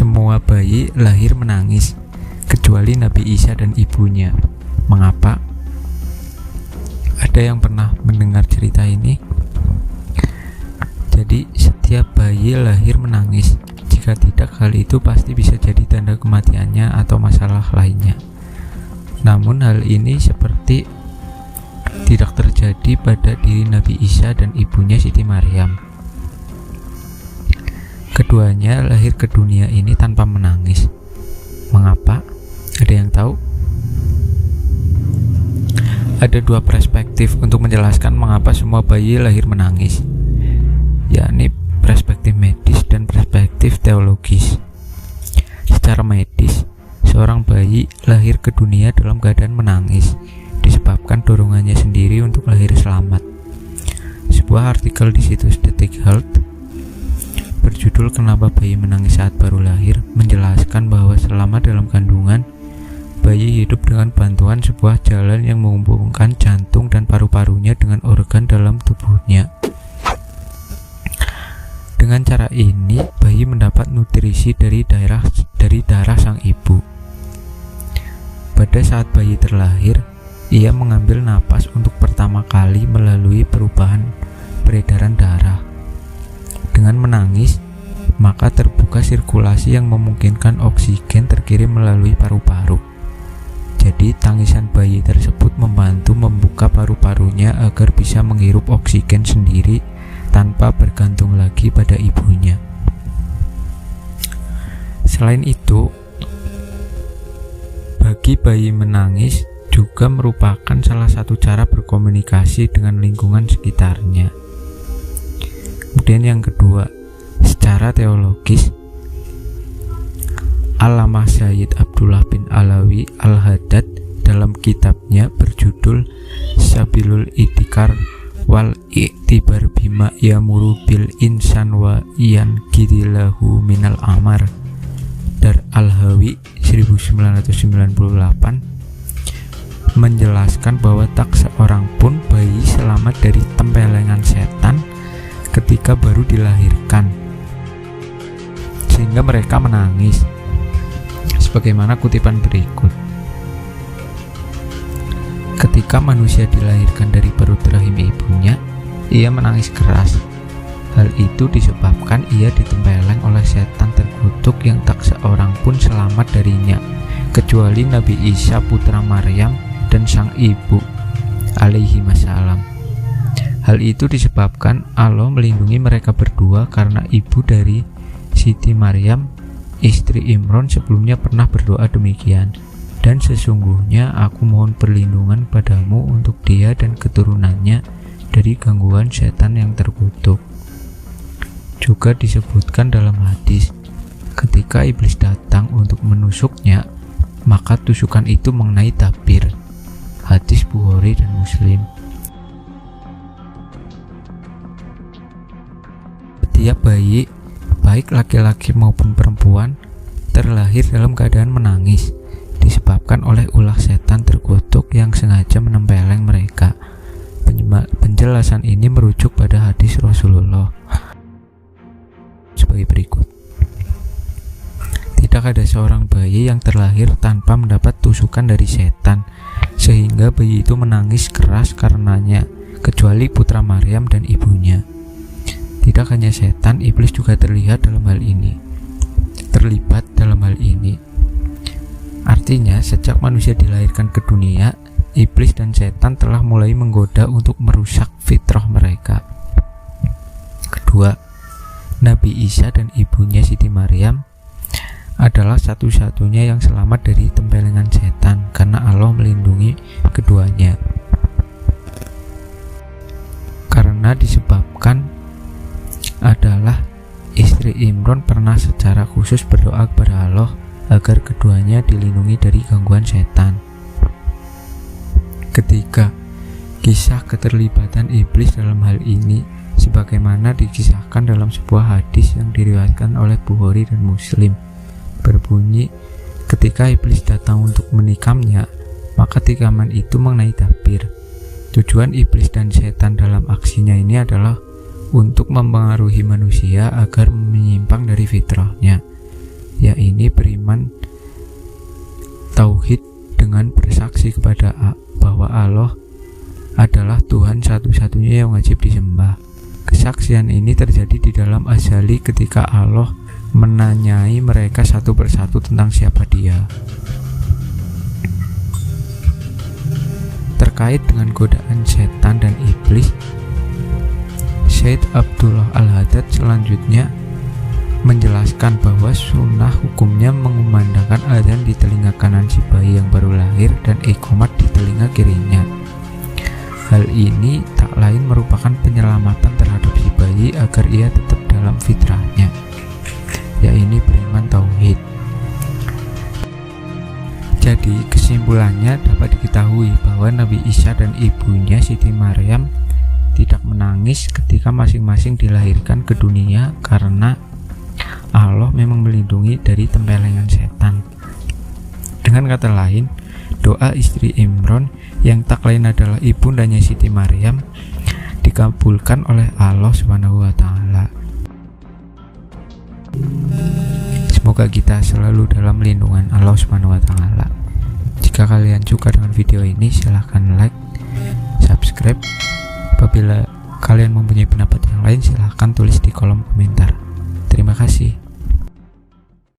semua bayi lahir menangis, kecuali Nabi Isa dan ibunya. Mengapa? Ada yang pernah mendengar cerita ini? Jadi setiap bayi lahir menangis. Jika tidak, hal itu pasti bisa jadi tanda kematiannya atau masalah lainnya. Namun hal ini seperti tidak terjadi pada diri Nabi Isa dan ibunya Siti Maryam. Keduanya lahir ke dunia ini tanpa menangis. Mengapa? Ada yang tahu? Ada dua perspektif untuk menjelaskan mengapa semua bayi lahir menangis, yakni perspektif medis dan perspektif teologis. Secara medis, seorang bayi lahir ke dunia dalam keadaan menangis disebabkan dorongannya sendiri untuk lahir selamat. Sebuah artikel di situs Detik Health berjudul "Kenapa Bayi Menangis Saat Baru Lahir" menjelaskan bahwa selama dalam kandungan, bayi hidup dengan bantuan sebuah jalan yang menghubungkan jantung dan paru-parunya dengan organ dalam tubuhnya. Dengan cara ini, bayi mendapat nutrisi dari darah sang ibu. Pada saat bayi terlahir, ia mengambil napas untuk pertama kali melalui perubahan peredaran darah. Dengan menangis, maka terbuka sirkulasi yang memungkinkan oksigen terkirim melalui paru-paru. Jadi, tangisan bayi tersebut membantu membuka paru-parunya agar bisa menghirup oksigen sendiri tanpa bergantung lagi pada ibunya. Selain itu, bagi bayi menangis juga merupakan salah satu cara berkomunikasi dengan lingkungan sekitarnya. Kemudian yang kedua, secara teologis, Allamah Sayyid Abdullah bin Alawi Al-Haddad dalam kitabnya berjudul Sabilul Idhikar wal I'tibar bima yamuru bil insan wa yankidilahu minal amar Dar Al-Hawi 1998 menjelaskan bahwa tak seorang pun bayi selamat dari tempelengan setan ketika baru dilahirkan, sehingga mereka menangis. Sebagaimana kutipan berikut: ketika manusia dilahirkan dari perut rahim ibunya, ia menangis keras. Hal itu disebabkan ia ditempeleng oleh setan terkutuk yang tak seorang pun selamat darinya, kecuali Nabi Isa putra Maryam dan sang ibu alaihi wassalam. Hal itu disebabkan Allah melindungi mereka berdua karena ibu dari Siti Maryam, istri Imran, sebelumnya pernah berdoa demikian, dan sesungguhnya aku mohon perlindungan padamu untuk dia dan keturunannya dari gangguan setan yang terkutuk. Juga disebutkan dalam hadis, ketika iblis datang untuk menusuknya, maka tusukan itu mengenai tabir. Hadis Bukhari dan Muslim. Setiap bayi, baik laki-laki maupun perempuan, terlahir dalam keadaan menangis, disebabkan oleh ulah setan terkutuk yang sengaja menempeleng mereka. Penjelasan ini merujuk pada hadis Rasulullah sebagai berikut: tidak ada seorang bayi yang terlahir tanpa mendapat tusukan dari setan, sehingga bayi itu menangis keras karenanya, kecuali putra Maryam dan ibunya. Tidak hanya setan, iblis juga terlibat dalam hal ini. Artinya, sejak manusia dilahirkan ke dunia, iblis dan setan telah mulai menggoda untuk merusak fitrah mereka. Kedua, Nabi Isa dan ibunya Siti Maryam adalah satu-satunya yang selamat dari tempelengan setan karena Allah melindungi keduanya. Karena disebabkan adalah istri Imran pernah secara khusus berdoa kepada Allah agar keduanya dilindungi dari gangguan setan. Ketiga, kisah keterlibatan iblis dalam hal ini sebagaimana dikisahkan dalam sebuah hadis yang diriwayatkan oleh Bukhari dan Muslim, berbunyi, ketika iblis datang untuk menikamnya, maka tikaman itu mengenai tabir. Tujuan iblis dan setan dalam aksinya ini adalah untuk mempengaruhi manusia agar menyimpang dari fitrahnya. yaitu beriman tauhid dengan bersaksi kepada bahwa Allah adalah Tuhan satu-satunya yang wajib disembah. Kesaksian ini terjadi di dalam azali ketika Allah menanyai mereka satu persatu tentang siapa Dia. Terkait dengan godaan setan dan iblis, Syed Abdullah Al-Haddad selanjutnya menjelaskan bahwa sunnah hukumnya mengumandangkan adzan di telinga kanan si bayi yang baru lahir dan iqomat di telinga kirinya. Hal ini tak lain merupakan penyelamatan terhadap si bayi agar ia tetap dalam fitrahnya, yaitu beriman tauhid. Jadi kesimpulannya dapat diketahui bahwa Nabi Isa dan ibunya Siti Maryam tidak menangis ketika masing-masing dilahirkan ke dunia karena Allah memang melindungi dari tempelengan setan. Dengan kata lain, doa istri Imran yang tak lain adalah ibundanya Siti Maryam dikabulkan oleh Allah SWT. Semoga kita selalu dalam lindungan Allah SWT. Jika kalian suka dengan video ini, silahkan like, subscribe. Apabila kalian mempunyai pendapat yang lain, silahkan tulis di kolom komentar. Terima kasih.